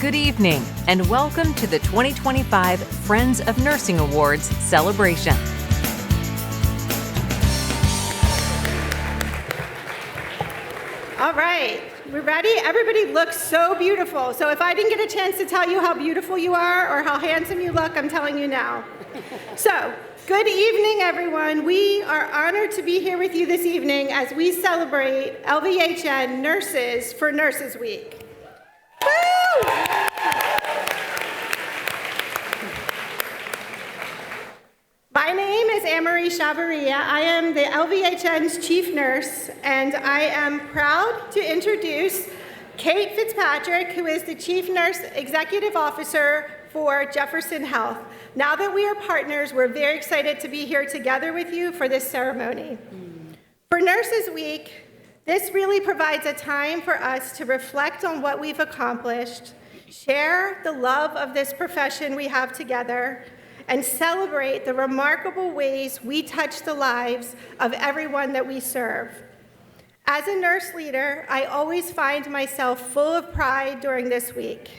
Good evening, and welcome to the 2025 Friends of Nursing Awards celebration. All right, we're ready? Everybody looks so beautiful. So if I didn't get a chance to tell you how beautiful you are or how handsome you look, I'm telling you now. So, good evening, everyone. We are honored to be here with you this evening as we celebrate LVHN Nurses for Nurses Week. Woo! My name is Anne-Marie Chavarria. I am the LVHN's chief nurse, and I am proud to introduce Kate Fitzpatrick, who is the chief nurse executive officer for Jefferson Health. Now that we are partners, we're very excited to be here together with you for this ceremony. For Nurses Week, this really provides a time for us to reflect on what we've accomplished, share the love of this profession we have together, and celebrate the remarkable ways we touch the lives of everyone that we serve. As a nurse leader, I always find myself full of pride during this week.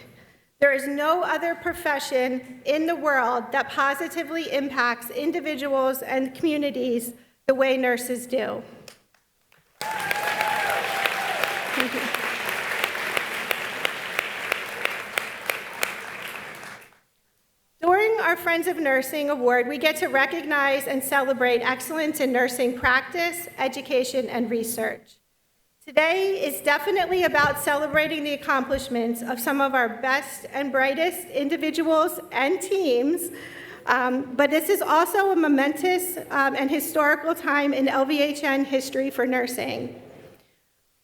There is no other profession in the world that positively impacts individuals and communities the way nurses do. Thank you. During our Friends of Nursing Award, we get to recognize and celebrate excellence in nursing practice, education, and research. Today is definitely about celebrating the accomplishments of some of our best and brightest individuals and teams, but this is also a momentous and historical time in LVHN history for nursing.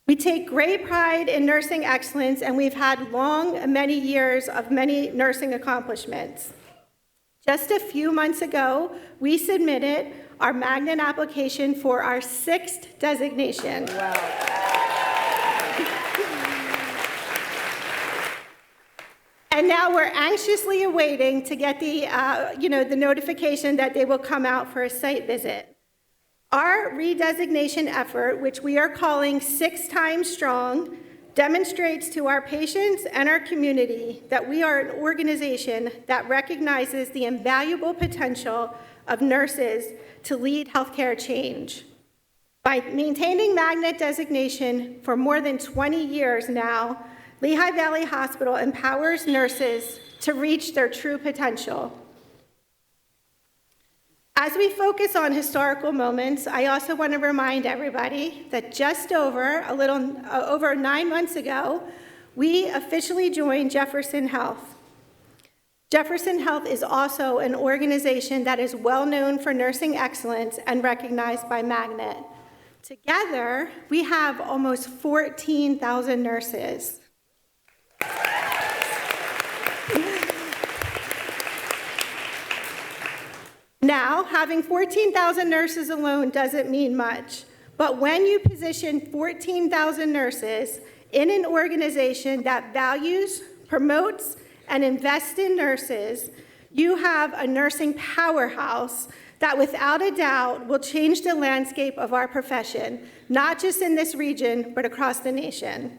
We take great pride in nursing excellence, and we've had many years of many nursing accomplishments. Just a few months ago, we submitted our magnet application for our 6th designation. Wow. And now we're anxiously awaiting to get the notification that they will come out for a site visit. Our redesignation effort, which we are calling 6 Times Strong, demonstrates to our patients and our community that we are an organization that recognizes the invaluable potential of nurses to lead healthcare change. By maintaining magnet designation for more than 20 years now, Lehigh Valley Hospital empowers nurses to reach their true potential. As we focus on historical moments, I also want to remind everybody that just over 9 months ago, we officially joined Jefferson Health. Jefferson Health is also an organization that is well known for nursing excellence and recognized by Magnet. Together, we have almost 14,000 nurses. Now, having 14,000 nurses alone doesn't mean much, but when you position 14,000 nurses in an organization that values, promotes, and invests in nurses, you have a nursing powerhouse that without a doubt will change the landscape of our profession, not just in this region, but across the nation.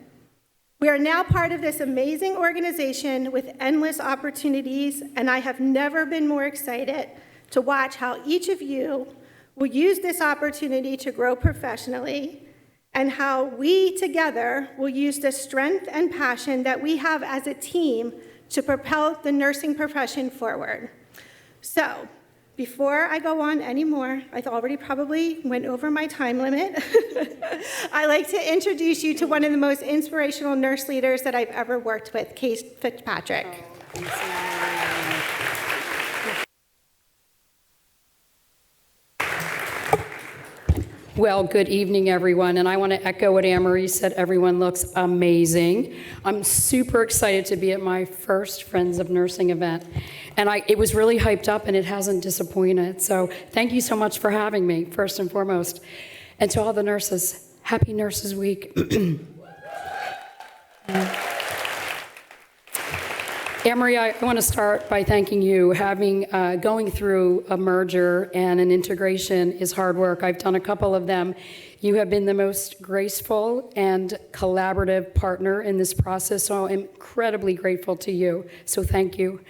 We are now part of this amazing organization with endless opportunities, and I have never been more excited to watch how each of you will use this opportunity to grow professionally, and how we together will use the strength and passion that we have as a team to propel the nursing profession forward. So, before I go on anymore, I've already probably went over my time limit. I'd like to introduce you to one of the most inspirational nurse leaders that I've ever worked with, Kate Fitzpatrick. Well, good evening, everyone, and I want to echo what Anne-Marie said. Everyone looks amazing. I'm super excited to be at my first Friends of Nursing event, and it was really hyped up, and it hasn't disappointed. So thank you so much for having me, first and foremost. And to all the nurses, happy Nurses Week. Anne-Marie, I want to start by thanking you. Going through a merger and an integration is hard work. I've done a couple of them. You have been the most graceful and collaborative partner in this process, so I'm incredibly grateful to you. So thank you.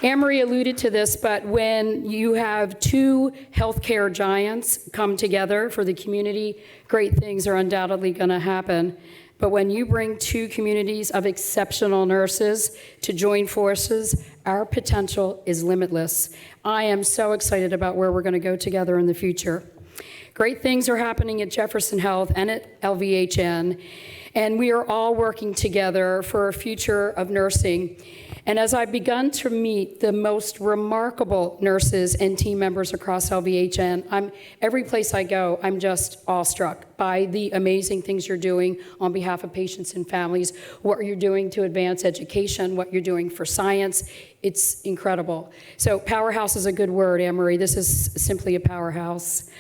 Anne-Marie alluded to this, but when you have two healthcare giants come together for the community, great things are undoubtedly going to happen. But when you bring two communities of exceptional nurses to join forces, our potential is limitless. I am so excited about where we're going to go together in the future. Great things are happening at Jefferson Health and at LVHN, and we are all working together for a future of nursing. And as I've begun to meet the most remarkable nurses and team members across LVHN, every place I go, I'm just awestruck by the amazing things you're doing on behalf of patients and families, what you're doing to advance education, what you're doing for science. It's incredible. So powerhouse is a good word, Anne-Marie. This is simply a powerhouse.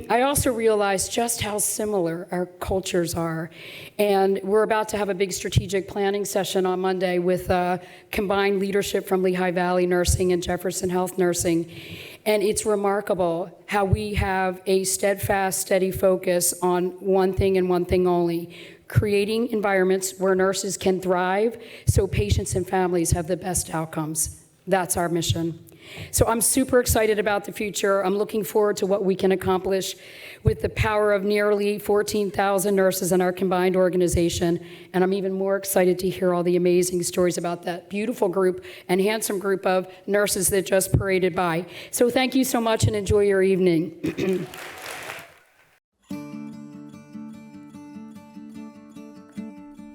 I also realized just how similar our cultures are. And we're about to have a big strategic planning session on Monday with combined leadership from Lehigh Valley Nursing and Jefferson Health Nursing. And it's remarkable how we have a steadfast, steady focus on one thing and one thing only: creating environments where nurses can thrive so patients and families have the best outcomes. That's our mission. So I'm super excited about the future. I'm looking forward to what we can accomplish with the power of nearly 14,000 nurses in our combined organization. And I'm even more excited to hear all the amazing stories about that beautiful group and handsome group of nurses that just paraded by. So thank you so much and enjoy your evening.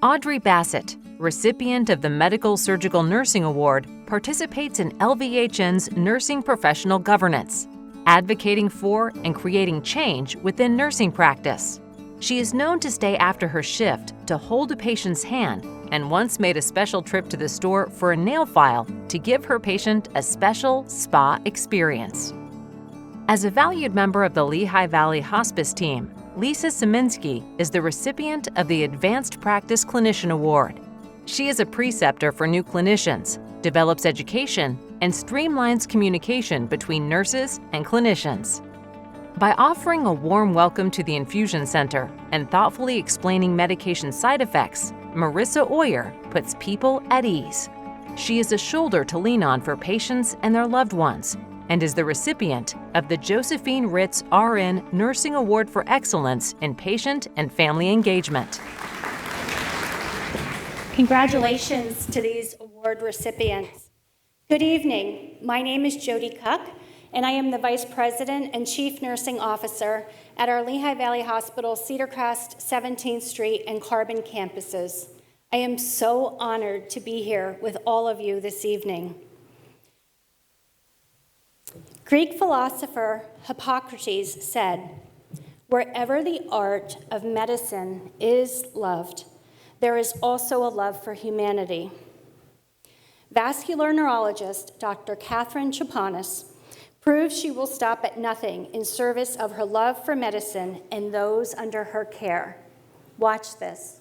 Audrey Bassett, recipient of the Medical Surgical Nursing Award, participates in LVHN's Nursing Professional Governance, advocating for and creating change within nursing practice. She is known to stay after her shift to hold a patient's hand, and once made a special trip to the store for a nail file to give her patient a special spa experience. As a valued member of the Lehigh Valley Hospice team, Lisa Szyminski is the recipient of the Advanced Practice Clinician Award. She is a preceptor for new clinicians, develops education, and streamlines communication between nurses and clinicians. By offering a warm welcome to the infusion center and thoughtfully explaining medication side effects, Marissa Oyer puts people at ease. She is a shoulder to lean on for patients and their loved ones, and is the recipient of the Josephine Ritz RN Nursing Award for Excellence in Patient and Family Engagement. Congratulations to these award recipients. Good evening. My name is Jody Cuck, and I am the Vice President and Chief Nursing Officer at our Lehigh Valley Hospital, Cedar Crest, 17th Street, and Carbon campuses. I am so honored to be here with all of you this evening. Greek philosopher Hippocrates said, "Wherever the art of medicine is loved, there is also a love for humanity." Vascular neurologist Dr. Catherine Chapanis proves she will stop at nothing in service of her love for medicine and those under her care. Watch this.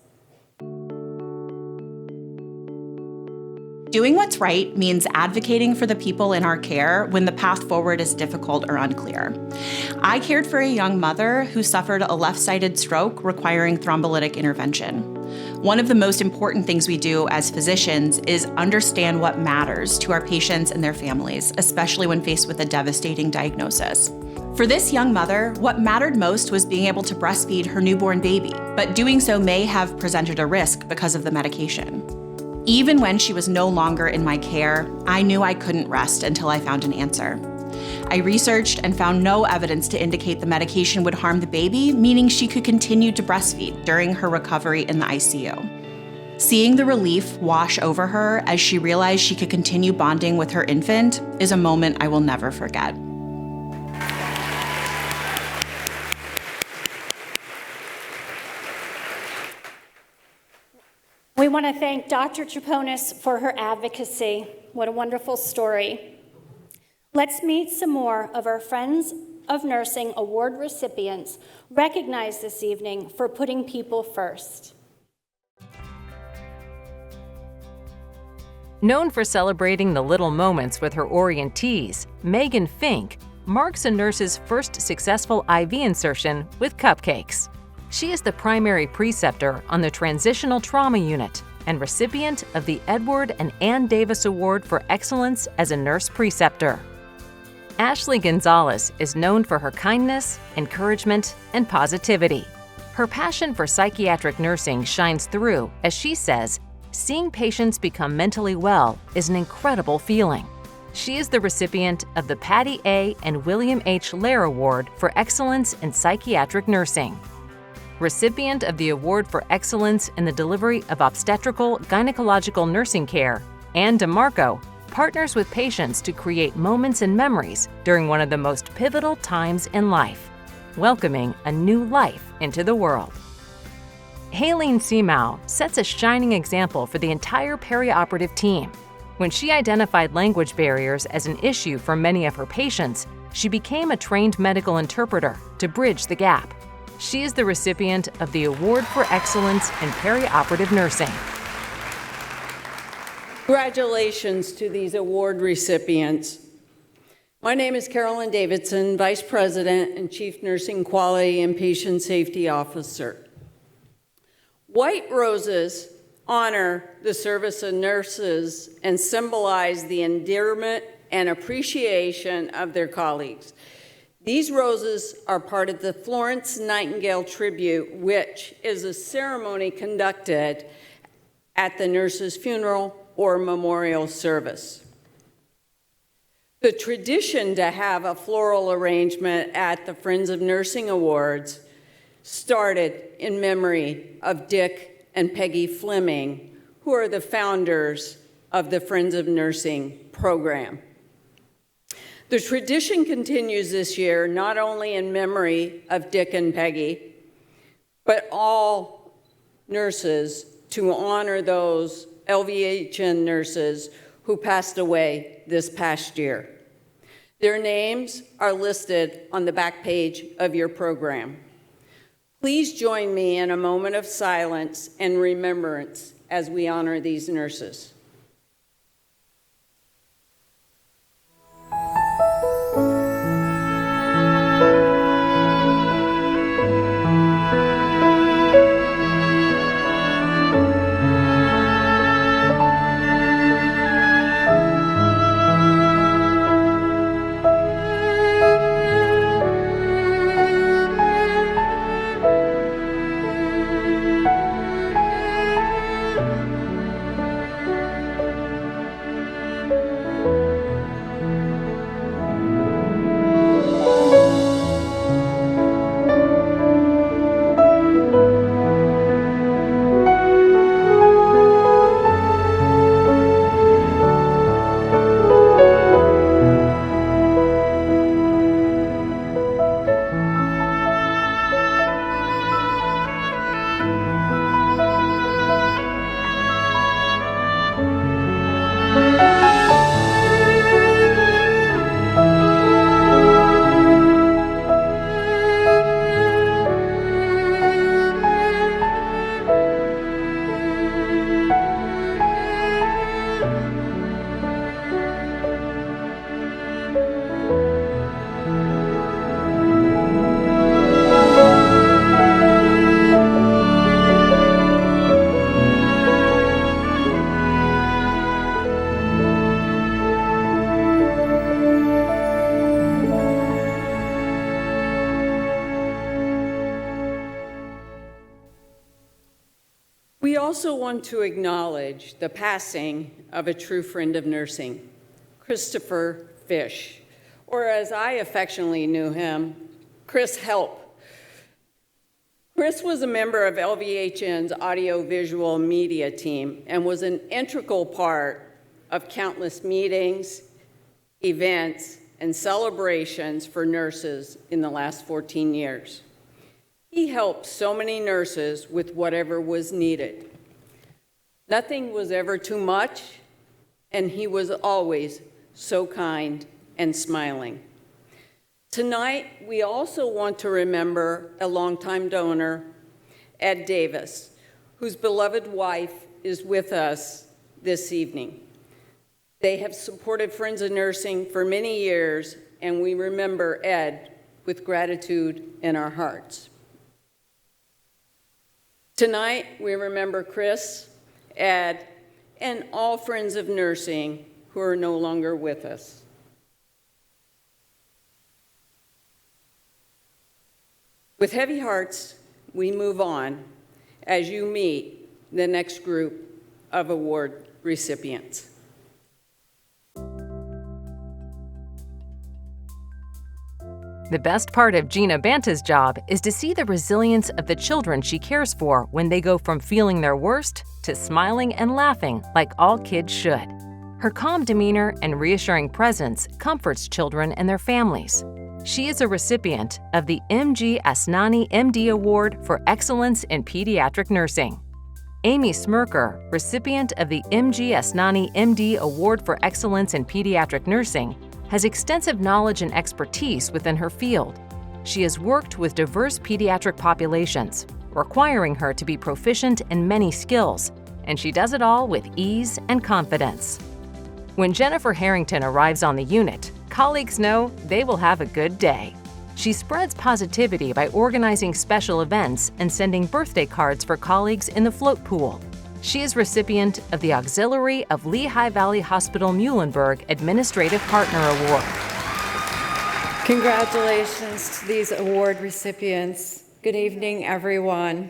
Doing what's right means advocating for the people in our care when the path forward is difficult or unclear. I cared for a young mother who suffered a left-sided stroke requiring thrombolytic intervention. One of the most important things we do as physicians is understand what matters to our patients and their families, especially when faced with a devastating diagnosis. For this young mother, what mattered most was being able to breastfeed her newborn baby, but doing so may have presented a risk because of the medication. Even when she was no longer in my care, I knew I couldn't rest until I found an answer. I researched and found no evidence to indicate the medication would harm the baby, meaning she could continue to breastfeed during her recovery in the ICU. Seeing the relief wash over her as she realized she could continue bonding with her infant is a moment I will never forget. We want to thank Dr. Chaponis for her advocacy. What a wonderful story. Let's meet some more of our friends of Nursing Award recipients recognized this evening for putting people first. Known for celebrating the little moments with her orientees, Megan Fink marks a nurse's first successful IV insertion with cupcakes. She is the primary preceptor on the Transitional Trauma Unit and recipient of the Edward and Ann Davis Award for Excellence as a Nurse Preceptor. Ashley Gonzalez is known for her kindness, encouragement, and positivity. Her passion for psychiatric nursing shines through as she says, "Seeing patients become mentally well is an incredible feeling." She is the recipient of the Patty A. and William H. Lair Award for Excellence in Psychiatric Nursing. Recipient of the Award for Excellence in the Delivery of Obstetrical Gynecological Nursing Care, Ann DeMarco partners with patients to create moments and memories during one of the most pivotal times in life, welcoming a new life into the world. Haylene Seamow sets a shining example for the entire perioperative team. When she identified language barriers as an issue for many of her patients, she became a trained medical interpreter to bridge the gap. She is the recipient of the Award for Excellence in Perioperative Nursing. Congratulations to these award recipients. My name is Carolyn Davidson, Vice President and Chief Nursing Quality and Patient Safety Officer. White roses honor the service of nurses and symbolize the endearment and appreciation of their colleagues. These roses are part of the Florence Nightingale Tribute, which is a ceremony conducted at the nurse's funeral or memorial service. The tradition to have a floral arrangement at the Friends of Nursing Awards started in memory of Dick and Peggy Fleming, who are the founders of the Friends of Nursing program. The tradition continues this year, not only in memory of Dick and Peggy, but all nurses to honor those LVHN nurses who passed away this past year. Their names are listed on the back page of your program. Please join me in a moment of silence and remembrance as we honor these nurses. We also want to acknowledge the passing of a true friend of nursing, Christopher Fish, or as I affectionately knew him, Chris Help. Chris was a member of LVHN's audiovisual media team and was an integral part of countless meetings, events, and celebrations for nurses in the last 14 years. He helped so many nurses with whatever was needed. Nothing was ever too much, and he was always so kind and smiling. Tonight, we also want to remember a longtime donor, Ed Davis, whose beloved wife is with us this evening. They have supported Friends of Nursing for many years, and we remember Ed with gratitude in our hearts. Tonight, we remember Chris, Ed, and all Friends of Nursing who are no longer with us. With heavy hearts, we move on as you meet the next group of award recipients. The best part of Gina Banta's job is to see the resilience of the children she cares for when they go from feeling their worst to smiling and laughing like all kids should. Her calm demeanor and reassuring presence comforts children and their families. She is a recipient of the M.G. Asnani MD Award for Excellence in Pediatric Nursing. Amy Smirker, recipient of the M.G. Asnani MD Award for Excellence in Pediatric Nursing, has extensive knowledge and expertise within her field. She has worked with diverse pediatric populations, requiring her to be proficient in many skills, and she does it all with ease and confidence. When Jennifer Harrington arrives on the unit, colleagues know they will have a good day. She spreads positivity by organizing special events and sending birthday cards for colleagues in the float pool. She is recipient of the Auxiliary of Lehigh Valley Hospital Muhlenberg Administrative Partner Award. Congratulations to these award recipients. Good evening, everyone.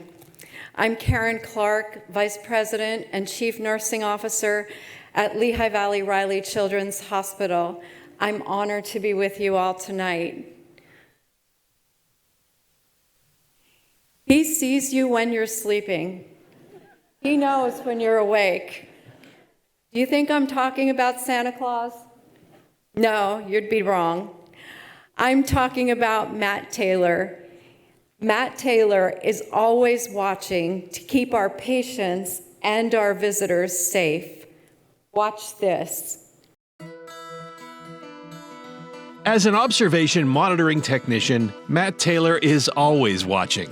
I'm Karen Clark, Vice President and Chief Nursing Officer at Lehigh Valley Riley Children's Hospital. I'm honored to be with you all tonight. He sees you when you're sleeping. He knows when you're awake. Do you think I'm talking about Santa Claus? No, you'd be wrong. I'm talking about Matt Taylor. Matt Taylor is always watching to keep our patients and our visitors safe. Watch this. As an observation monitoring technician, Matt Taylor is always watching.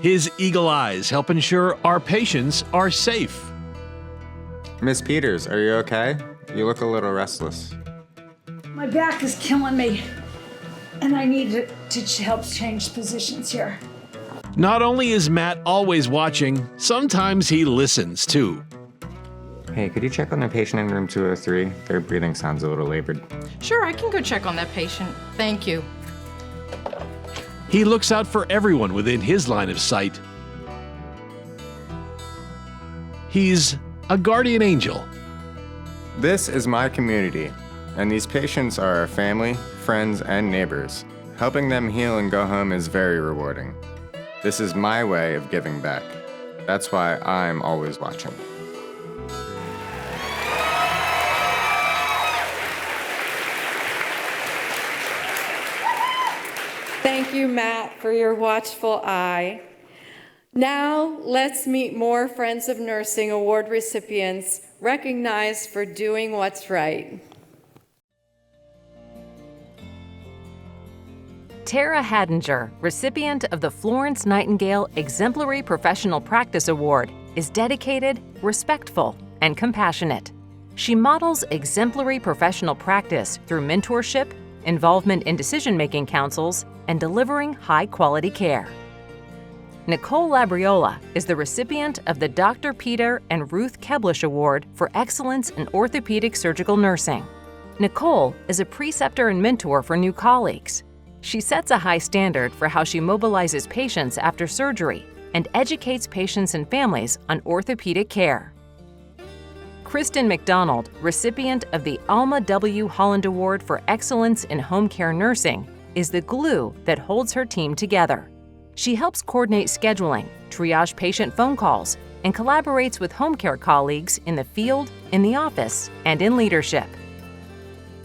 His eagle eyes help ensure our patients are safe. Miss Peters, are you okay? You look a little restless. My back is killing me, and I need to help change positions here. Not only is Matt always watching, sometimes he listens too. Hey, could you check on the patient in room 203? Their breathing sounds a little labored. Sure, I can go check on that patient. Thank you. He looks out for everyone within his line of sight. He's a guardian angel. This is my community, and these patients are our family, friends, and neighbors. Helping them heal and go home is very rewarding. This is my way of giving back. That's why I'm always watching. Thank you, Matt, for your watchful eye. Now, let's meet more Friends of Nursing Award recipients recognized for doing what's right. Tara Hadinger, recipient of the Florence Nightingale Exemplary Professional Practice Award, is dedicated, respectful, and compassionate. She models exemplary professional practice through mentorship, involvement in decision-making councils, and delivering high-quality care. Nicole Labriola is the recipient of the Dr. Peter and Ruth Keblish Award for Excellence in Orthopedic Surgical Nursing. Nicole is a preceptor and mentor for new colleagues. She sets a high standard for how she mobilizes patients after surgery and educates patients and families on orthopedic care. Kristen McDonald, recipient of the Alma W. Holland Award for Excellence in Home Care Nursing, is the glue that holds her team together. She helps coordinate scheduling, triage patient phone calls, and collaborates with home care colleagues in the field, in the office, and in leadership.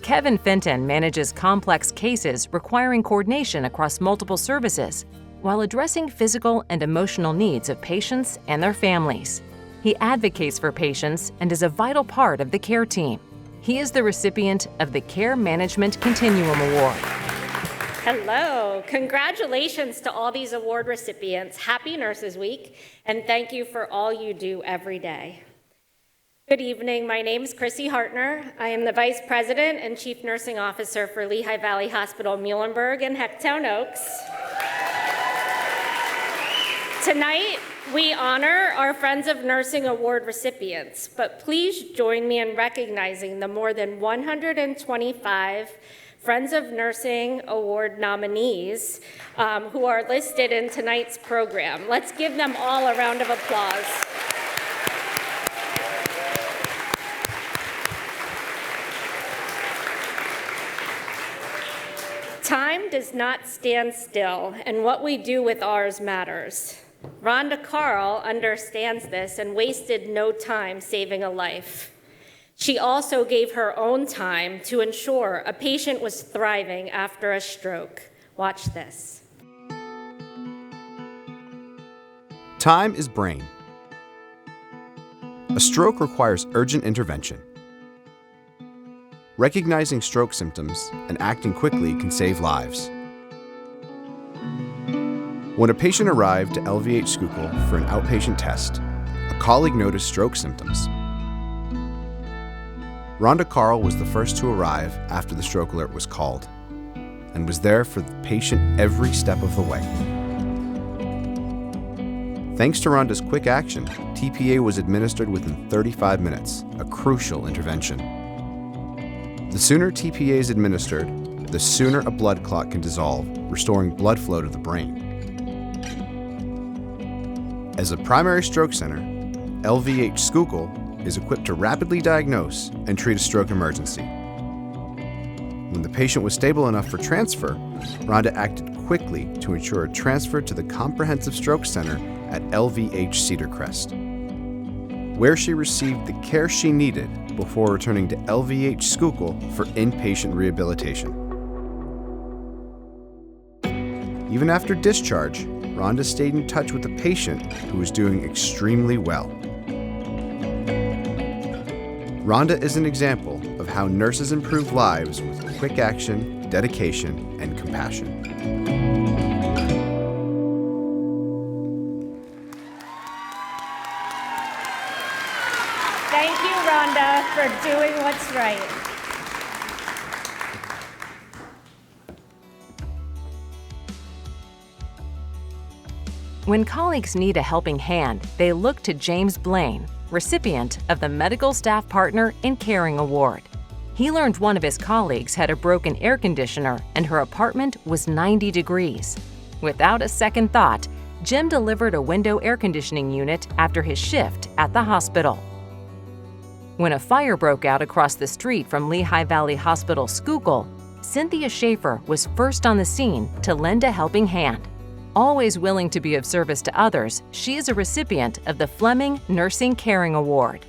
Kevin Fenton manages complex cases requiring coordination across multiple services while addressing physical and emotional needs of patients and their families. He advocates for patients and is a vital part of the care team. He is the recipient of the Care Management Continuum Award. Hello. Congratulations to all these award recipients. Happy Nurses Week, and thank you for all you do every day. Good evening. My name is Chrissy Hartner. I am the Vice President and Chief Nursing Officer for Lehigh Valley Hospital Muhlenberg and Hecktown Oaks. Tonight, we honor our Friends of Nursing Award recipients, but please join me in recognizing the more than 125 Friends of Nursing Award nominees who are listed in tonight's program. Let's give them all a round of applause. Time does not stand still, and what we do with ours matters. Rhonda Carl understands this and wasted no time saving a life. She also gave her own time to ensure a patient was thriving after a stroke. Watch this. Time is brain. A stroke requires urgent intervention. Recognizing stroke symptoms and acting quickly can save lives. When a patient arrived to LVH Schuylkill for an outpatient test, a colleague noticed stroke symptoms. Rhonda Carl was the first to arrive after the stroke alert was called and was there for the patient every step of the way. Thanks to Rhonda's quick action, TPA was administered within 35 minutes, a crucial intervention. The sooner TPA is administered, the sooner a blood clot can dissolve, restoring blood flow to the brain. As a primary stroke center, LVH Schuylkill is equipped to rapidly diagnose and treat a stroke emergency. When the patient was stable enough for transfer, Rhonda acted quickly to ensure a transfer to the Comprehensive Stroke Center at LVH Cedar Crest, where she received the care she needed before returning to LVH Schuylkill for inpatient rehabilitation. Even after discharge, Rhonda stayed in touch with the patient who was doing extremely well. Rhonda is an example of how nurses improve lives with quick action, dedication, and compassion. Thank you, Rhonda, for doing what's right. When colleagues need a helping hand, they look to James Blaine, recipient of the Medical Staff Partner in Caring Award. He learned one of his colleagues had a broken air conditioner and her apartment was 90 degrees. Without a second thought, Jim delivered a window air conditioning unit after his shift at the hospital. When a fire broke out across the street from Lehigh Valley Hospital Schuylkill, Cynthia Schaefer was first on the scene to lend a helping hand. Always willing to be of service to others, she is a recipient of the Fleming Nursing Caring Award.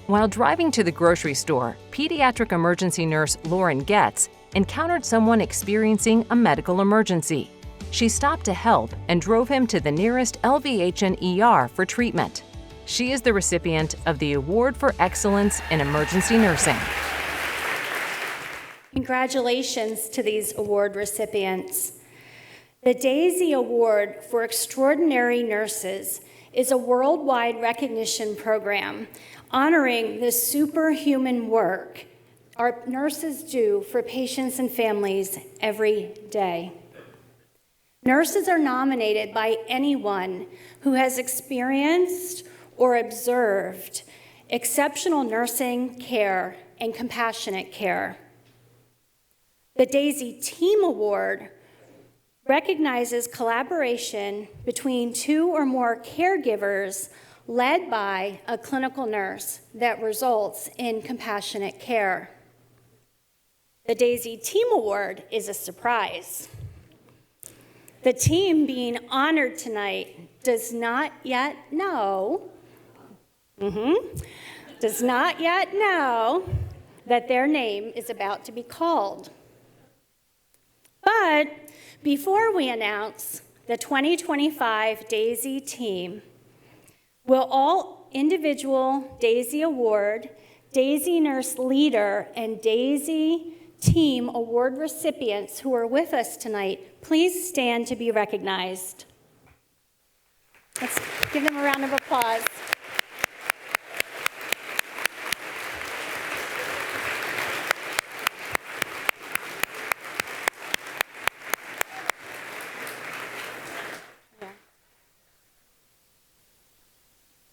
While driving to the grocery store, pediatric emergency nurse Lauren Getz encountered someone experiencing a medical emergency. She stopped to help and drove him to the nearest LVHN ER for treatment. She is the recipient of the Award for Excellence in Emergency Nursing. Congratulations to these award recipients. The DAISY Award for Extraordinary Nurses is a worldwide recognition program honoring the superhuman work our nurses do for patients and families every day. Nurses are nominated by anyone who has experienced or observed exceptional nursing care and compassionate care. The DAISY Team Award recognizes collaboration between two or more caregivers led by a clinical nurse that results in compassionate care. The DAISY Team Award is a surprise. The team being honored tonight does not yet know that their name is about to be called. But before we announce the 2025 DAISY team, will all individual DAISY Award, DAISY Nurse Leader, and DAISY Team award recipients who are with us tonight, please stand to be recognized. Let's give them a round of applause.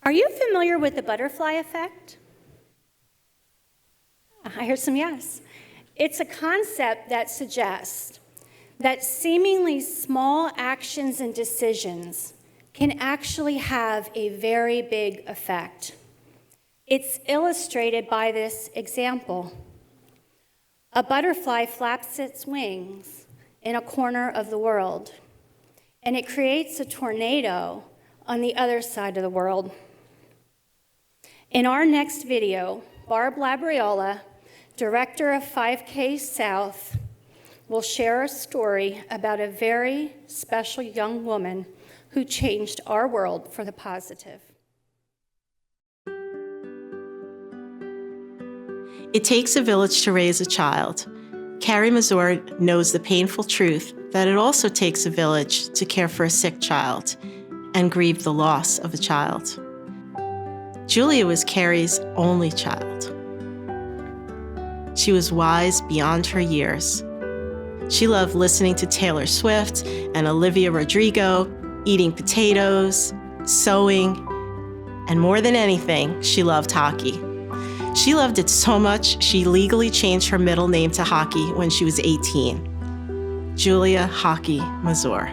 Are you familiar with the butterfly effect? I hear some yes. It's a concept that suggests that seemingly small actions and decisions can actually have a very big effect. It's illustrated by this example. A butterfly flaps its wings in a corner of the world, and it creates a tornado on the other side of the world. In our next video, Barb Labriola, director of 5K South, will share a story about a very special young woman who changed our world for the positive. It takes a village to raise a child. Carrie Mazur knows the painful truth that it also takes a village to care for a sick child and grieve the loss of a child. Julia was Carrie's only child. She was wise beyond her years. She loved listening to Taylor Swift and Olivia Rodrigo, eating potatoes, sewing, and more than anything, she loved hockey. She loved it so much, she legally changed her middle name to Hockey when she was 18. Julia Hockey Mazur.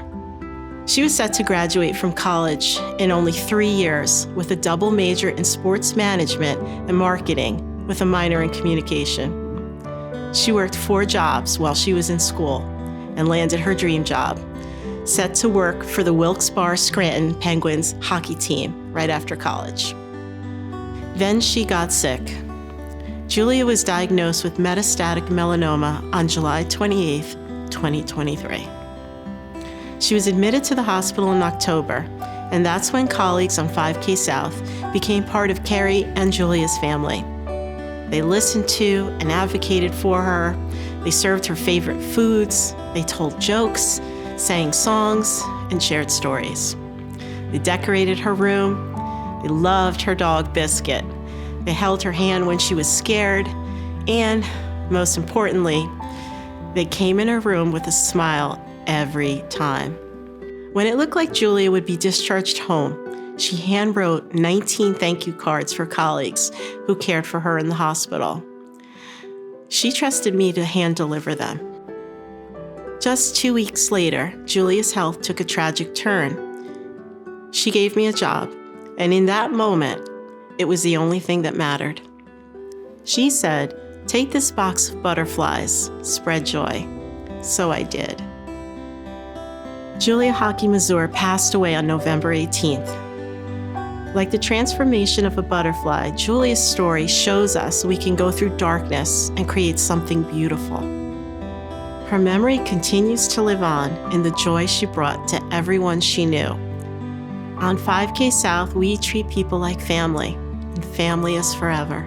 She was set to graduate from college in only 3 years with a double major in sports management and marketing with a minor in communication. She worked 4 jobs while she was in school and landed her dream job, set to work for the Wilkes-Barre Scranton Penguins hockey team right after college. Then she got sick. Julia was diagnosed with metastatic melanoma on July 28, 2023. She was admitted to the hospital in October, and that's when colleagues on 5K South became part of Carrie and Julia's family. They listened to and advocated for her. They served her favorite foods. They told jokes, sang songs, and shared stories. They decorated her room. They loved her dog, Biscuit. They held her hand when she was scared. And, most importantly, they came in her room with a smile every time. When it looked like Julia would be discharged home, she handwrote 19 thank you cards for colleagues who cared for her in the hospital. She trusted me to hand deliver them. Just 2 weeks later, Julia's health took a tragic turn. She gave me a job, and in that moment, it was the only thing that mattered. She said, "Take this box of butterflies, spread joy." So I did. Julia Hockey Mazur passed away on November 18th. Like the transformation of a butterfly, Julia's story shows us we can go through darkness and create something beautiful. Her memory continues to live on in the joy she brought to everyone she knew. On 5K South, we treat people like family, and family is forever.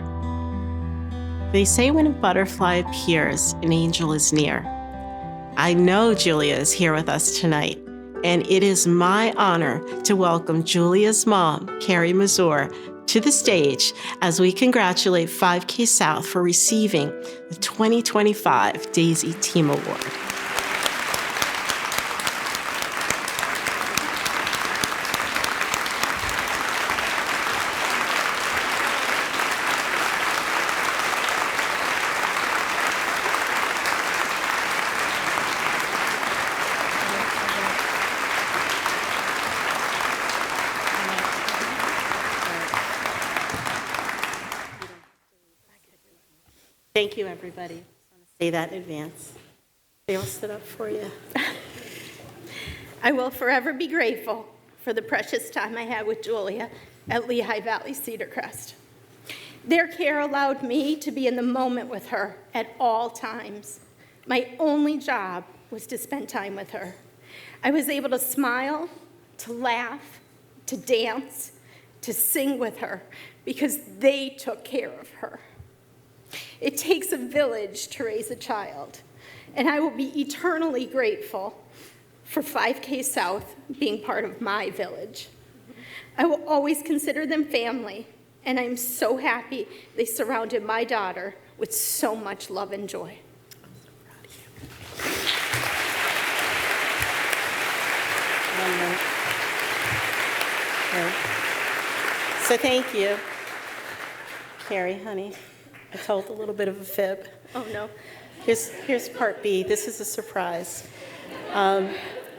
They say when a butterfly appears, an angel is near. I know Julia is here with us tonight, and it is my honor to welcome Julia's mom, Carrie Mazur, to the stage as we congratulate 5K South for receiving the 2025 Daisy Team Award. Thank you, everybody. I just want to say that in advance. They all stood up for you. I will forever be grateful for the precious time I had with Julia at Lehigh Valley Cedar Crest. Their care allowed me to be in the moment with her at all times. My only job was to spend time with her. I was able to smile, to laugh, to dance, to sing with her because they took care of her. It takes a village to raise a child, and I will be eternally grateful for 5K South being part of my village. I will always consider them family, and I'm so happy they surrounded my daughter with so much love and joy. So thank you. Carrie, honey, I told a little bit of a fib. Oh, no. Here's part B. This is a surprise.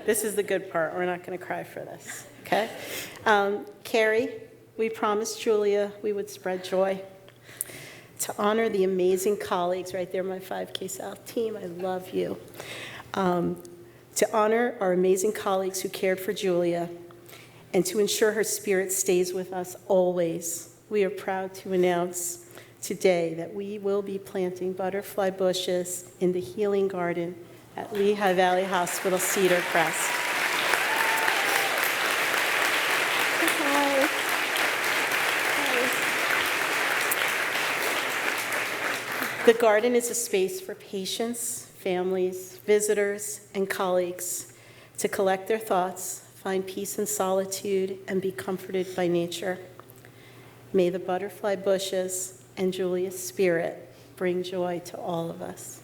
This is the good part. We're not going to cry for this, okay? Carrie, we promised Julia we would spread joy. To honor the amazing colleagues, right there, my 5K South team, I love you. To honor our amazing colleagues who cared for Julia, and to ensure her spirit stays with us always, we are proud to announce today that we will be planting butterfly bushes in the Healing Garden at Lehigh Valley Hospital Cedar Crest. The garden is a space for patients, families, visitors, and colleagues to collect their thoughts, find peace and solitude, and be comforted by nature. May the butterfly bushes and Julia's spirit bring joy to all of us.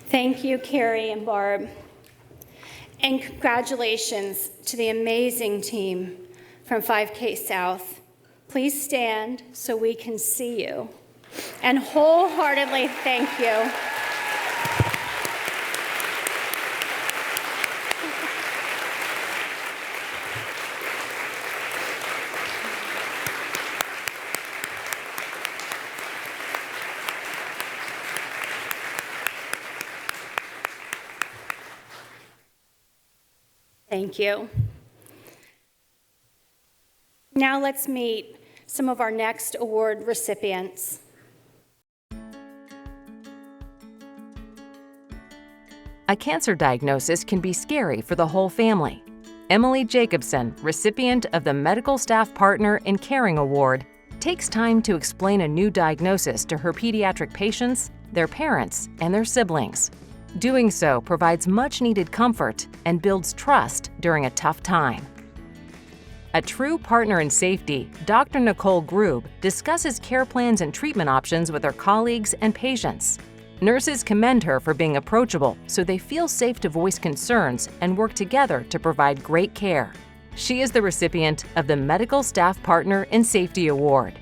Thank you, Carrie and Barb. And congratulations to the amazing team from 5K South. Please stand so we can see you. And wholeheartedly thank you. Thank you. Now let's meet some of our next award recipients. A cancer diagnosis can be scary for the whole family. Emily Jacobson, recipient of the Medical Staff Partner in Caring Award, takes time to explain a new diagnosis to her pediatric patients, their parents, and their siblings. Doing so provides much-needed comfort and builds trust during a tough time. A true partner in safety, Dr. Nicole Grube discusses care plans and treatment options with her colleagues and patients. Nurses commend her for being approachable so they feel safe to voice concerns and work together to provide great care. She is the recipient of the Medical Staff Partner in Safety Award.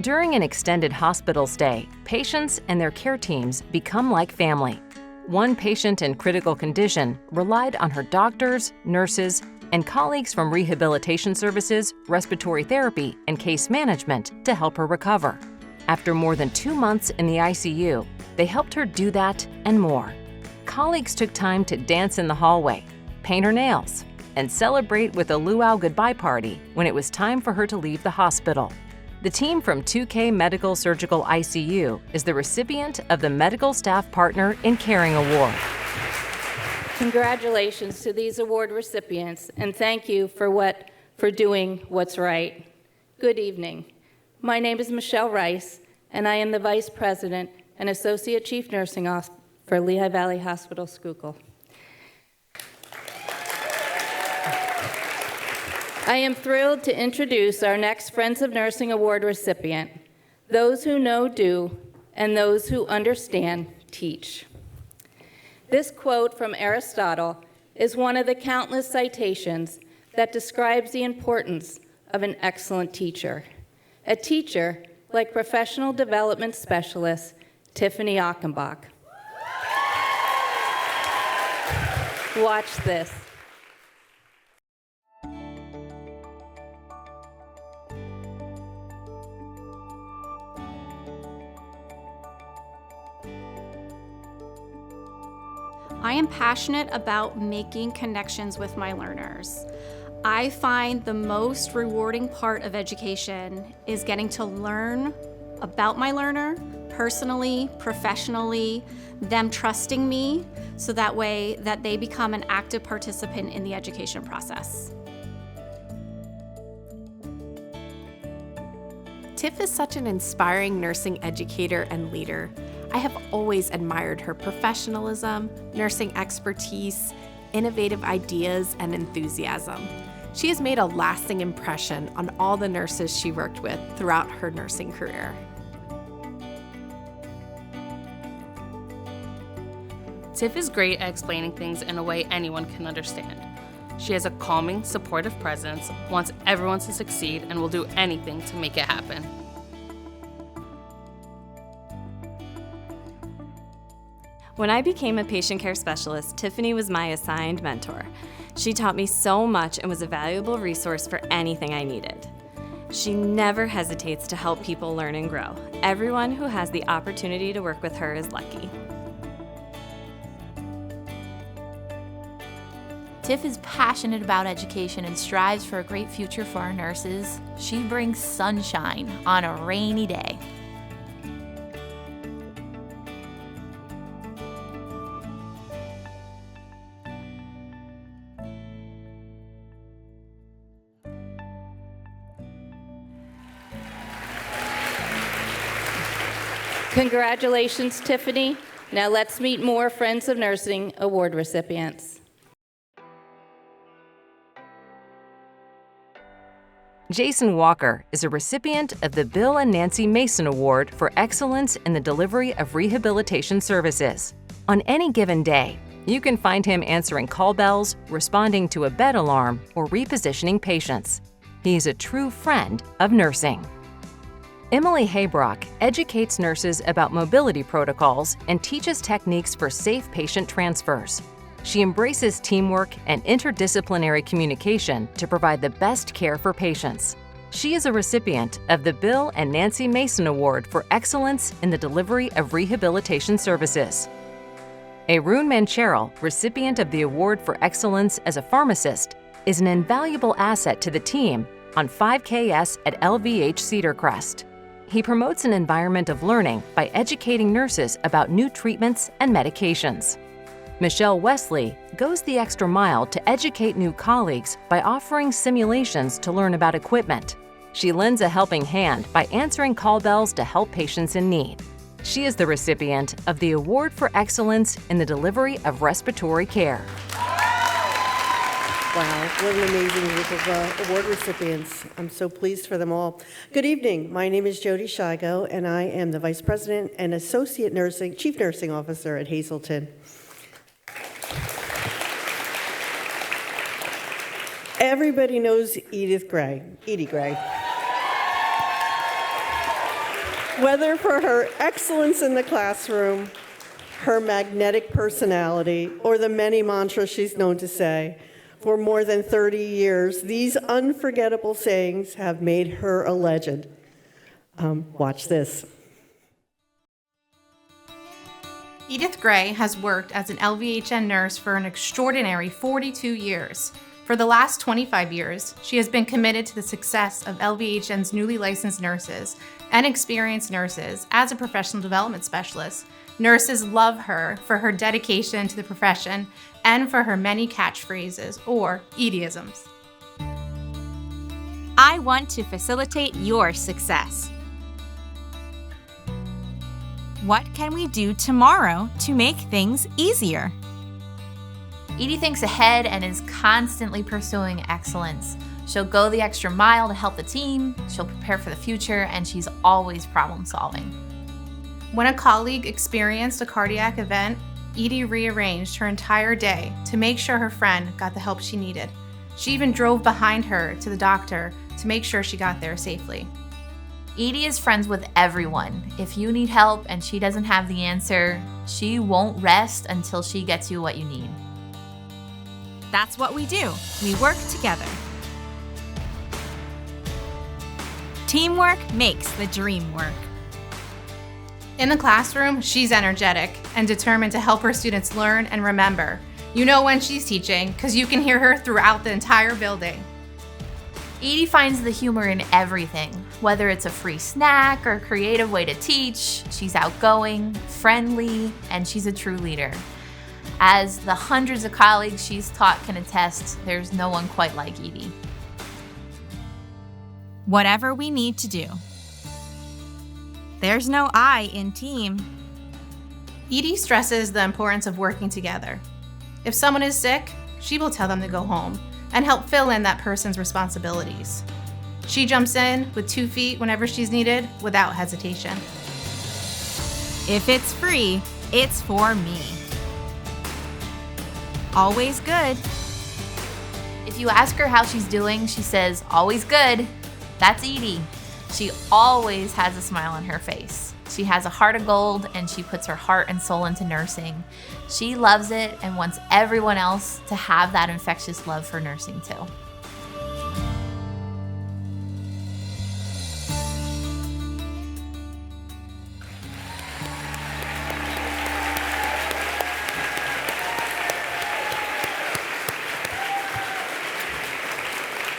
During an extended hospital stay, patients and their care teams become like family. One patient in critical condition relied on her doctors, nurses, and colleagues from rehabilitation services, respiratory therapy, and case management to help her recover. After more than 2 months in the ICU, they helped her do that and more. Colleagues took time to dance in the hallway, paint her nails, and celebrate with a luau goodbye party when it was time for her to leave the hospital. The team from 2K Medical Surgical ICU is the recipient of the Medical Staff Partner in Caring Award. Congratulations to these award recipients, and thank you for doing what's right. Good evening. My name is Michelle Rice, and I am the Vice President and Associate Chief Nursing Officer for Lehigh Valley Hospital Schuylkill. I am thrilled to introduce our next Friends of Nursing Award recipient. Those who know do, and those who understand teach. This quote from Aristotle is one of the countless citations that describes the importance of an excellent teacher. A teacher like professional development specialist Tiffany Achenbach. Watch this. I am passionate about making connections with my learners. I find the most rewarding part of education is getting to learn about my learner, personally, professionally, them trusting me, so that way that they become an active participant in the education process. Tiff is such an inspiring nursing educator and leader. I have always admired her professionalism, nursing expertise, innovative ideas, and enthusiasm. She has made a lasting impression on all the nurses she worked with throughout her nursing career. Tiff is great at explaining things in a way anyone can understand. She has a calming, supportive presence, wants everyone to succeed, and will do anything to make it happen. When I became a patient care specialist, Tiffany was my assigned mentor. She taught me so much and was a valuable resource for anything I needed. She never hesitates to help people learn and grow. Everyone who has the opportunity to work with her is lucky. Tiff is passionate about education and strives for a great future for our nurses. She brings sunshine on a rainy day. Congratulations, Tiffany. Now let's meet more Friends of Nursing Award recipients. Jason Walker is a recipient of the Bill and Nancy Mason Award for Excellence in the Delivery of Rehabilitation Services. On any given day, you can find him answering call bells, responding to a bed alarm, or repositioning patients. He's a true friend of nursing. Emily Haybrock educates nurses about mobility protocols and teaches techniques for safe patient transfers. She embraces teamwork and interdisciplinary communication to provide the best care for patients. She is a recipient of the Bill and Nancy Mason Award for Excellence in the Delivery of Rehabilitation Services. Arun Mancheril, recipient of the Award for Excellence as a Pharmacist, is an invaluable asset to the team on 5KS at LVH Cedar Crest. He promotes an environment of learning by educating nurses about new treatments and medications. Michelle Wesley goes the extra mile to educate new colleagues by offering simulations to learn about equipment. She lends a helping hand by answering call bells to help patients in need. She is the recipient of the Award for Excellence in the Delivery of Respiratory Care. Wow, what an amazing group of award recipients. I'm so pleased for them all. Good evening. My name is Jody Shigo, and I am the Vice President and Chief Nursing Officer at Hazleton. Everybody knows Edie Gray. Whether for her excellence in the classroom, her magnetic personality, or the many mantras she's known to say, for more than 30 years, these unforgettable sayings have made her a legend. Watch this. Edith Gray has worked as an LVHN nurse for an extraordinary 42 years. For the last 25 years, she has been committed to the success of LVHN's newly licensed nurses and experienced nurses as a professional development specialist. Nurses love her for her dedication to the profession and for her many catchphrases or Edieisms. I want to facilitate your success. What can we do tomorrow to make things easier? Edie thinks ahead and is constantly pursuing excellence. She'll go the extra mile to help the team, she'll prepare for the future, and she's always problem solving. When a colleague experienced a cardiac event, Edie rearranged her entire day to make sure her friend got the help she needed. She even drove behind her to the doctor to make sure she got there safely. Edie is friends with everyone. If you need help and she doesn't have the answer, she won't rest until she gets you what you need. That's what we do. We work together. Teamwork makes the dream work. In the classroom, she's energetic and determined to help her students learn and remember. You know when she's teaching because you can hear her throughout the entire building. Edie finds the humor in everything, whether it's a free snack or a creative way to teach. She's outgoing, friendly, and she's a true leader. As the hundreds of colleagues she's taught can attest, there's no one quite like Edie. Whatever we need to do. There's no I in team. Edie stresses the importance of working together. If someone is sick, she will tell them to go home and help fill in that person's responsibilities. She jumps in with 2 feet whenever she's needed without hesitation. If it's free, it's for me. Always good. If you ask her how she's doing, she says, always good. That's Edie. She always has a smile on her face. She has a heart of gold, and she puts her heart and soul into nursing. She loves it and wants everyone else to have that infectious love for nursing too.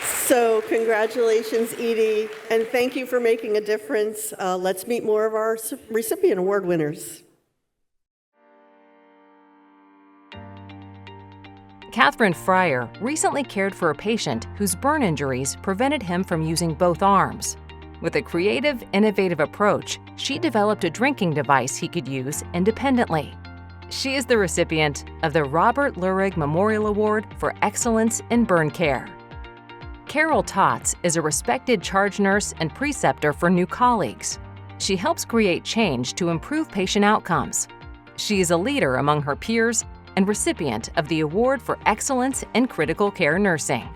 So congratulations, Edie, and thank you for making a difference. Let's meet more of our recipient award winners. Catherine Fryer recently cared for a patient whose burn injuries prevented him from using both arms. With a creative, innovative approach, she developed a drinking device he could use independently. She is the recipient of the Robert Lurig Memorial Award for Excellence in Burn Care. Carol Tots is a respected charge nurse and preceptor for new colleagues. She helps create change to improve patient outcomes. She is a leader among her peers and recipient of the Award for Excellence in Critical Care Nursing.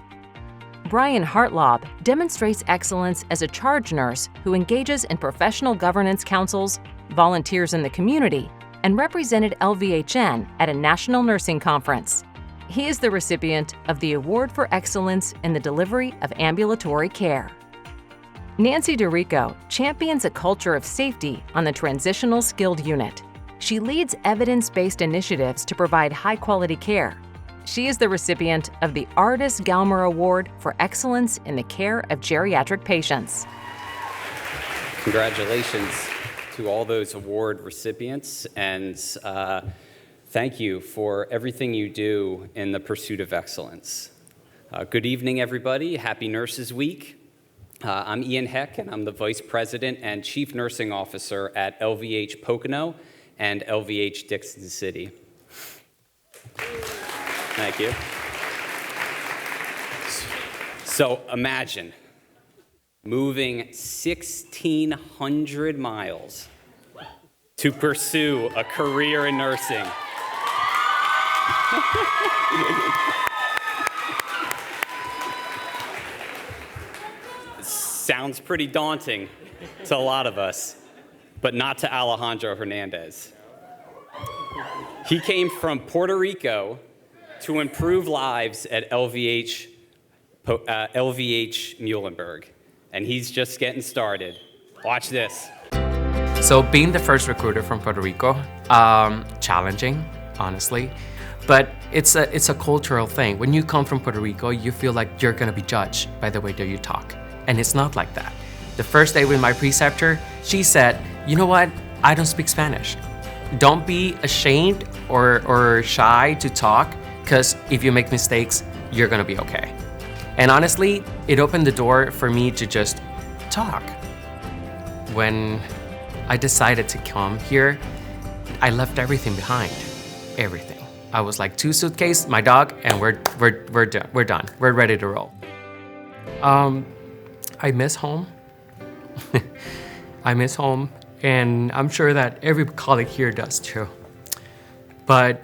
Brian Hartlaub demonstrates excellence as a charge nurse who engages in professional governance councils, volunteers in the community, and represented LVHN at a national nursing conference. He is the recipient of the Award for Excellence in the Delivery of Ambulatory Care. Nancy DeRico champions a culture of safety on the Transitional Skilled Unit. She leads evidence-based initiatives to provide high-quality care. She is the recipient of the Ardis Galmer Award for Excellence in the Care of Geriatric Patients. Congratulations to all those award recipients, and thank you for everything you do in the pursuit of excellence. Good evening, everybody. Happy Nurses Week. I'm Ian Heck, and I'm the Vice President and Chief Nursing Officer at LVH Pocono and LVH Dixon City. Thank you. So imagine moving 1,600 miles to pursue a career in nursing. Sounds pretty daunting to a lot of us, but not to Alejandro Hernandez. He came from Puerto Rico to improve lives at LVH Muhlenberg, and he's just getting started. Watch this. So being the first recruiter from Puerto Rico, challenging, honestly, but it's a cultural thing. When you come from Puerto Rico, you feel like you're gonna be judged by the way that you talk, and it's not like that. The first day with my preceptor, she said, you know what, I don't speak Spanish. Don't be ashamed or shy to talk, because if you make mistakes, you're gonna be okay. And honestly, it opened the door for me to just talk. When I decided to come here, I left everything behind, everything. I was like 2 suitcases, my dog, and we're done. We're ready to roll. I miss home. I miss home, and I'm sure that every colleague here does too. But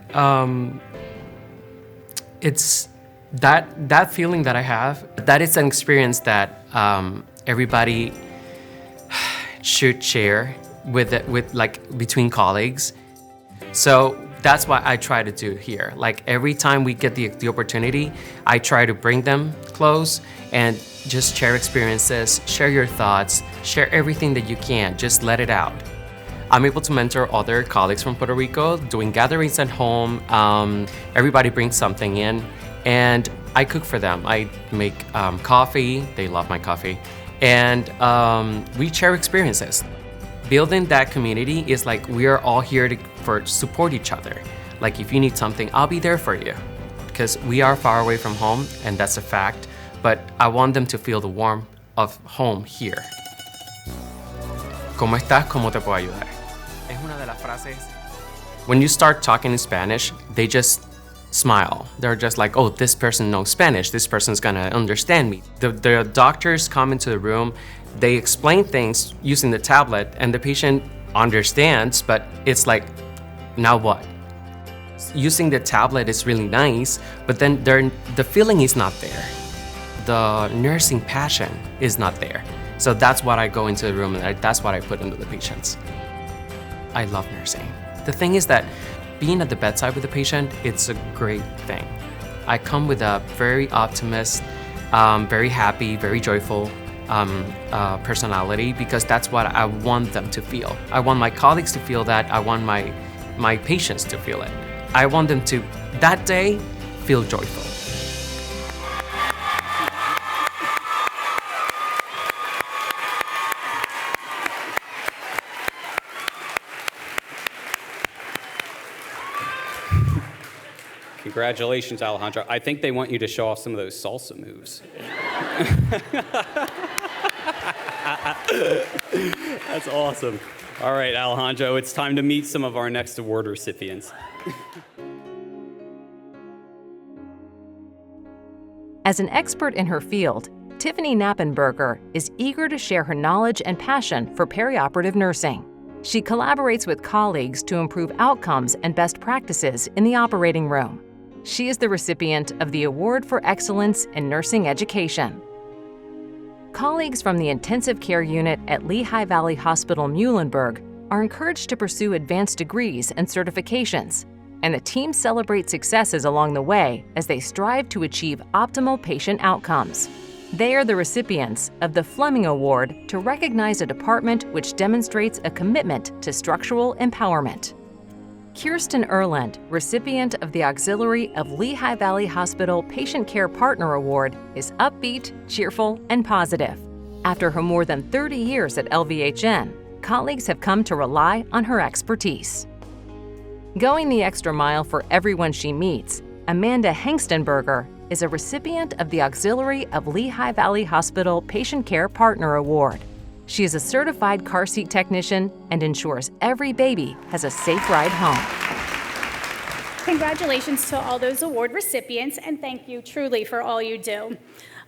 it's that feeling that I have, that is an experience that everybody should share with between colleagues. So that's what I try to do here. Like every time we get the opportunity, I try to bring them close and just share experiences, share your thoughts, share everything that you can, just let it out. I'm able to mentor other colleagues from Puerto Rico, doing gatherings at home. Everybody brings something in, and I cook for them. I make coffee. They love my coffee. And we share experiences. Building that community is like we are all here to support each other. Like if you need something, I'll be there for you. Because we are far away from home, and that's a fact. But I want them to feel the warmth of home here. ¿Cómo estás? ¿Cómo te puedo ayudar? Es una de las frases. When you start talking in Spanish, they just smile. They're just like, oh, this person knows Spanish. This person's gonna understand me. The doctors come into the room, they explain things using the tablet, and the patient understands, but it's like, now what? Using the tablet is really nice, but then the feeling is not there. The nursing passion is not there. So that's what I go into the room and that's what I put into the patients. I love nursing. The thing is that being at the bedside with the patient, it's a great thing. I come with a very optimist, very happy, very joyful personality because that's what I want them to feel. I want my colleagues to feel that. I want my patients to feel it. I want them to, that day, feel joyful. Congratulations, Alejandro. I think they want you to show off some of those salsa moves. That's awesome. All right, Alejandro, it's time to meet some of our next award recipients. As an expert in her field, Tiffany Knappenberger is eager to share her knowledge and passion for perioperative nursing. She collaborates with colleagues to improve outcomes and best practices in the operating room. She is the recipient of the Award for Excellence in Nursing Education. Colleagues from the Intensive Care Unit at Lehigh Valley Hospital Muhlenberg are encouraged to pursue advanced degrees and certifications, and the team celebrates successes along the way as they strive to achieve optimal patient outcomes. They are the recipients of the Fleming Award to recognize a department which demonstrates a commitment to structural empowerment. Kirsten Erland, recipient of the Auxiliary of Lehigh Valley Hospital Patient Care Partner Award, is upbeat, cheerful, and positive. After her more than 30 years at LVHN, colleagues have come to rely on her expertise. Going the extra mile for everyone she meets, Amanda Hengstenberger is a recipient of the Auxiliary of Lehigh Valley Hospital Patient Care Partner Award. She is a certified car seat technician and ensures every baby has a safe ride home. Congratulations to all those award recipients, and thank you truly for all you do.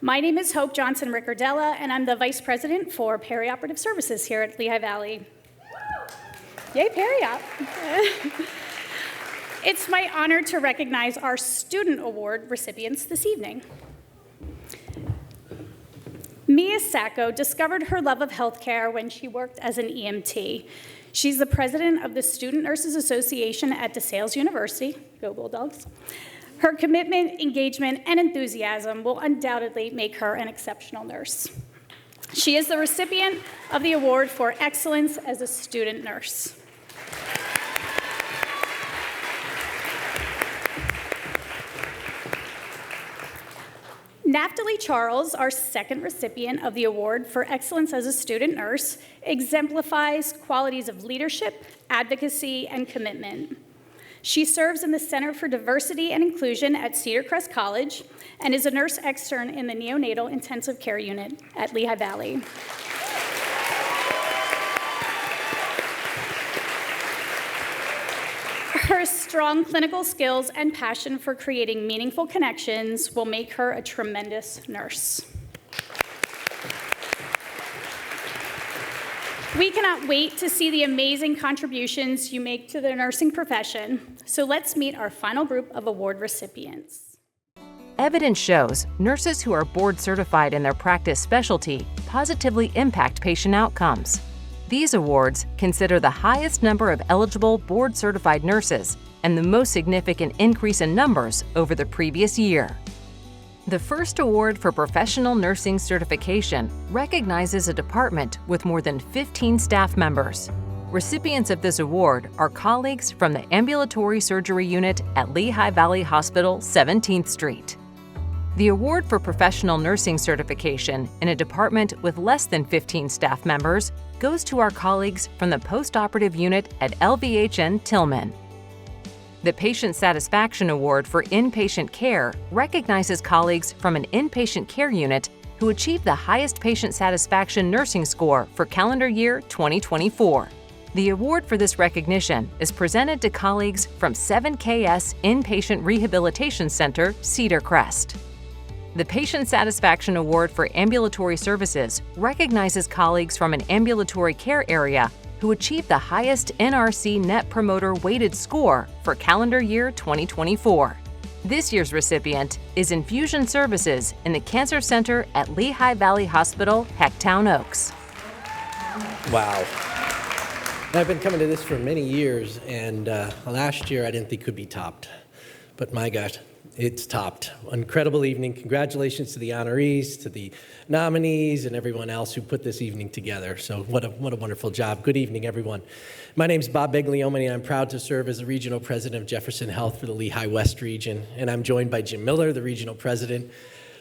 My name is Hope Johnson-Riccardella, and I'm the Vice President for Perioperative Services here at Lehigh Valley. Yay, Periop! It's my honor to recognize our Student Award recipients this evening. Mia Sacco discovered her love of healthcare when she worked as an EMT. She's the president of the Student Nurses Association at DeSales University. Go Bulldogs. Her commitment, engagement, and enthusiasm will undoubtedly make her an exceptional nurse. She is the recipient of the Award for Excellence as a Student Nurse. Naftali Charles, our second recipient of the Award for Excellence as a Student Nurse, exemplifies qualities of leadership, advocacy, and commitment. She serves in the Center for Diversity and Inclusion at Cedar Crest College and is a nurse extern in the Neonatal Intensive Care Unit at Lehigh Valley. Her strong clinical skills and passion for creating meaningful connections will make her a tremendous nurse. We cannot wait to see the amazing contributions you make to the nursing profession. So let's meet our final group of award recipients. Evidence shows nurses who are board certified in their practice specialty positively impact patient outcomes. These awards consider the highest number of eligible board-certified nurses and the most significant increase in numbers over the previous year. The first award for professional nursing certification recognizes a department with more than 15 staff members. Recipients of this award are colleagues from the Ambulatory Surgery Unit at Lehigh Valley Hospital, 17th Street. The award for professional nursing certification in a department with less than 15 staff members goes to our colleagues from the postoperative unit at LVHN Tillman. The Patient Satisfaction Award for Inpatient Care recognizes colleagues from an inpatient care unit who achieved the highest patient satisfaction nursing score for calendar year 2024. The award for this recognition is presented to colleagues from 7KS Inpatient Rehabilitation Center, Cedar Crest. The Patient Satisfaction Award for Ambulatory Services recognizes colleagues from an ambulatory care area who achieved the highest NRC Net Promoter Weighted score for calendar year 2024. This year's recipient is Infusion Services in the Cancer Center at Lehigh Valley Hospital, Hecktown Oaks. Wow. I've been coming to this for many years, and last year I didn't think could be topped. But my gosh, it's topped. Incredible evening. Congratulations to the honorees, to the nominees, and everyone else who put this evening together. So what a wonderful job. Good evening, everyone. My name is Bob Begliomini, and I'm proud to serve as the Regional President of Jefferson Health for the Lehigh West region. And I'm joined by Jim Miller, the Regional President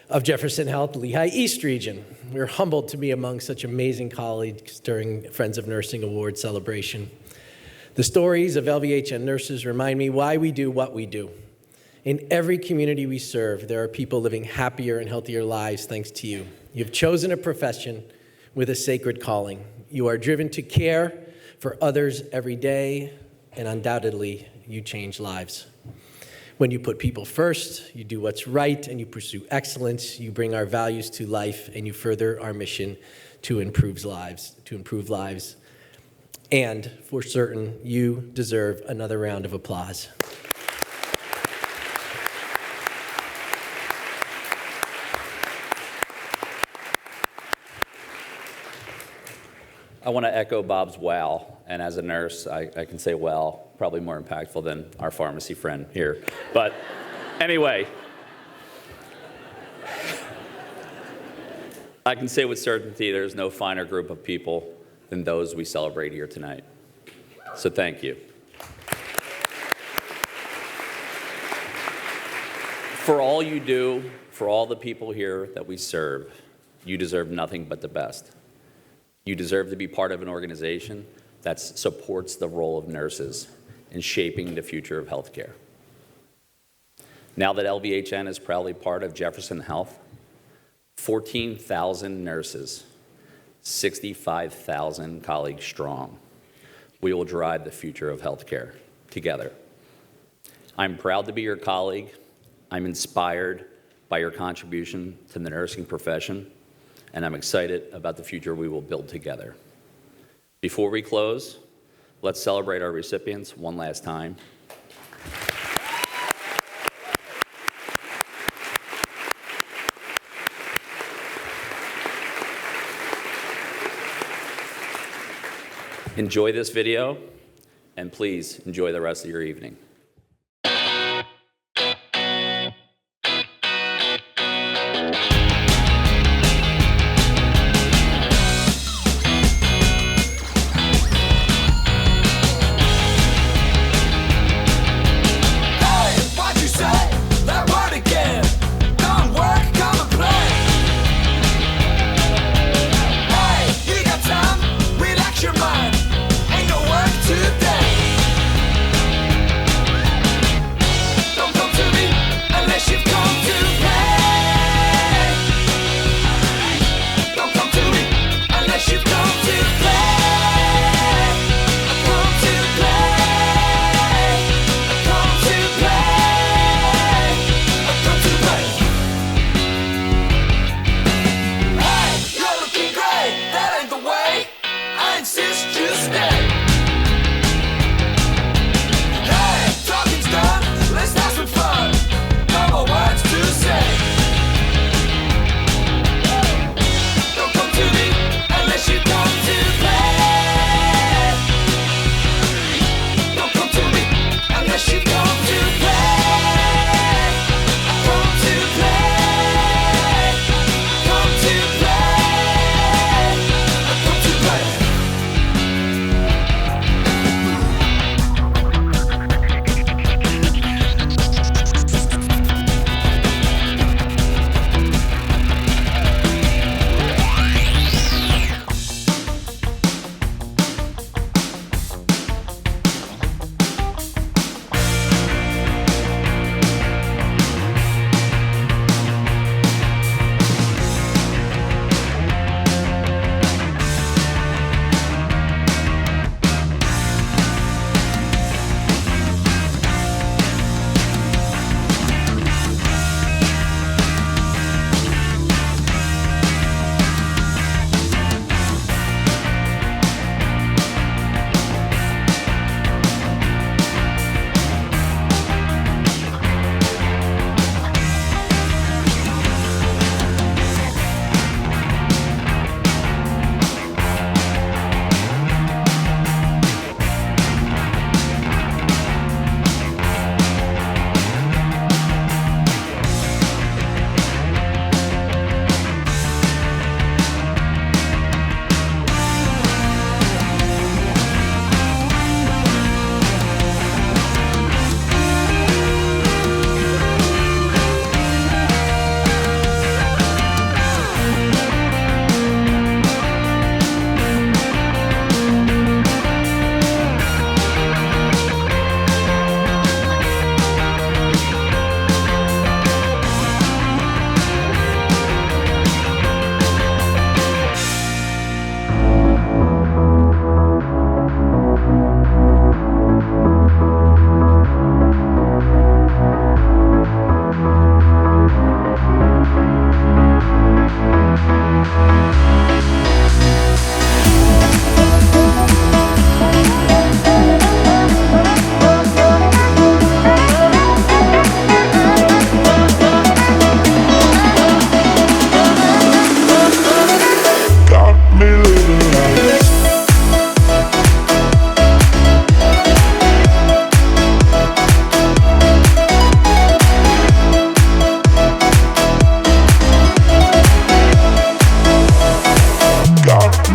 of Jefferson Health, the Lehigh East region. We're humbled to be among such amazing colleagues during Friends of Nursing Award celebration. The stories of LVHN nurses remind me why we do what we do. In every community we serve, there are people living happier and healthier lives thanks to you. You've chosen a profession with a sacred calling. You are driven to care for others every day, and undoubtedly, you change lives. When you put people first, you do what's right, and you pursue excellence, you bring our values to life, and you further our mission to improve lives. And for certain, you deserve another round of applause. I want to echo Bob's wow, and as a nurse, I can say well, probably more impactful than our pharmacy friend here. But anyway, I can say with certainty there's no finer group of people than those we celebrate here tonight. So thank you. For all you do, for all the people here that we serve, you deserve nothing but the best. You deserve to be part of an organization that supports the role of nurses in shaping the future of healthcare. Now that LVHN is proudly part of Jefferson Health, 14,000 nurses, 65,000 colleagues strong, we will drive the future of healthcare together. I'm proud to be your colleague. I'm inspired by your contribution to the nursing profession, and I'm excited about the future we will build together. Before we close, let's celebrate our recipients one last time. Enjoy this video, and please enjoy the rest of your evening. Your mind, ain't no work today.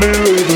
Lose